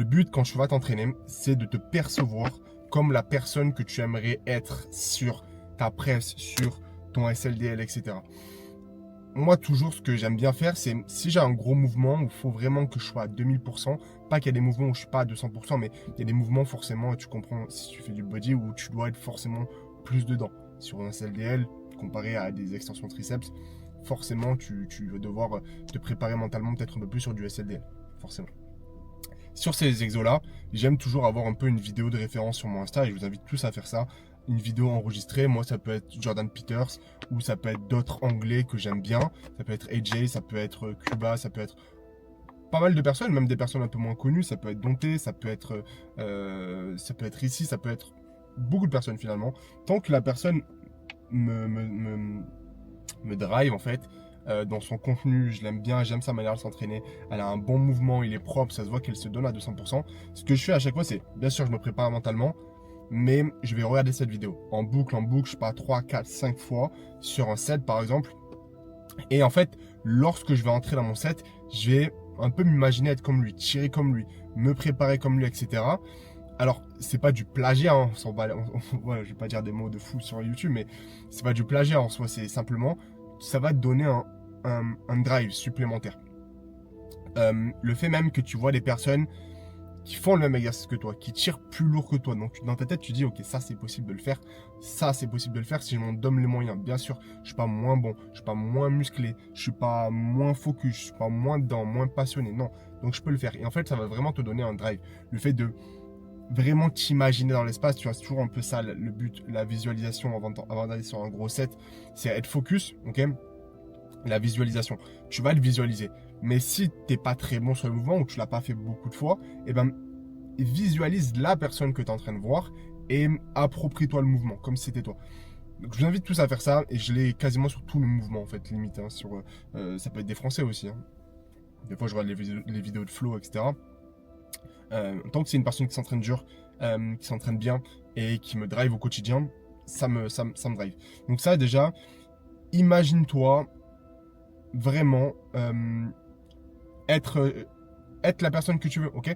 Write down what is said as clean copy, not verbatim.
Le but quand tu vas t'entraîner, c'est de te percevoir comme la personne que tu aimerais être sur ta presse, sur ton SLDL, etc. Moi, toujours, ce que j'aime bien faire, c'est si j'ai un gros mouvement où il faut vraiment que je sois à 2000%, pas qu'il y a des mouvements où je ne suis pas à 200%, mais il y a des mouvements forcément, tu comprends, si tu fais du body, où tu dois être forcément plus dedans. Sur un SLDL, comparé à des extensions triceps, forcément, tu vas devoir te préparer mentalement peut-être un peu plus sur du SLDL, forcément. Sur ces exos-là, j'aime toujours avoir un peu une vidéo de référence sur mon Insta et je vous invite tous à faire ça. Une vidéo enregistrée, moi ça peut être Jordan Peters ou ça peut être d'autres anglais que j'aime bien. Ça peut être AJ, ça peut être Cuba, ça peut être pas mal de personnes, même des personnes un peu moins connues. Ça peut être Dante, ça peut être ici, ça peut être beaucoup de personnes finalement. Tant que la personne me drive en fait dans son contenu, je l'aime bien, j'aime sa manière de s'entraîner, elle a un bon mouvement, il est propre, ça se voit qu'elle se donne à 200%. Ce que je fais à chaque fois, c'est, bien sûr, je me prépare mentalement, mais je vais regarder cette vidéo en boucle, je sais pas, 3, 4, 5 fois sur un set par exemple. Et en fait, lorsque je vais entrer dans mon set, je vais un peu m'imaginer être comme lui, tirer comme lui, me préparer comme lui, etc. Alors, c'est pas du plagiat, hein, voilà, je vais pas dire des mots de fou sur YouTube, mais c'est pas du plagiat en soi, c'est simplement, ça va te donner un drive supplémentaire. Le fait même que tu vois des personnes qui font le même exercice que toi, qui tirent plus lourd que toi, donc dans ta tête, tu dis, ok, ça c'est possible de le faire, ça c'est possible de le faire si je m'en donne les moyens. Bien sûr, je suis pas moins bon, je suis pas moins musclé, je suis pas moins focus, je suis pas moins dedans, moins passionné, non. Donc je peux le faire. Et en fait, ça va vraiment te donner un drive. Le fait de vraiment t'imaginer dans l'espace, tu vois, c'est toujours un peu ça le but, la visualisation avant d'aller sur un gros set, c'est être focus, ok. La visualisation, tu vas le visualiser. Mais si t'es pas très bon sur le mouvement ou que tu l'as pas fait beaucoup de fois, eh ben visualise la personne que tu es en train de voir et approprie-toi le mouvement comme si c'était toi. Donc, je vous invite tous à faire ça et je l'ai quasiment sur tout le mouvement en fait, limite. Hein, ça peut être des Français aussi. Hein. Des fois, je regarde les vidéos de flow, etc. Tant que c'est une personne qui s'entraîne dur, qui s'entraîne bien et qui me drive au quotidien, ça me drive. Donc ça déjà, imagine-toi vraiment être la personne que tu veux, ok.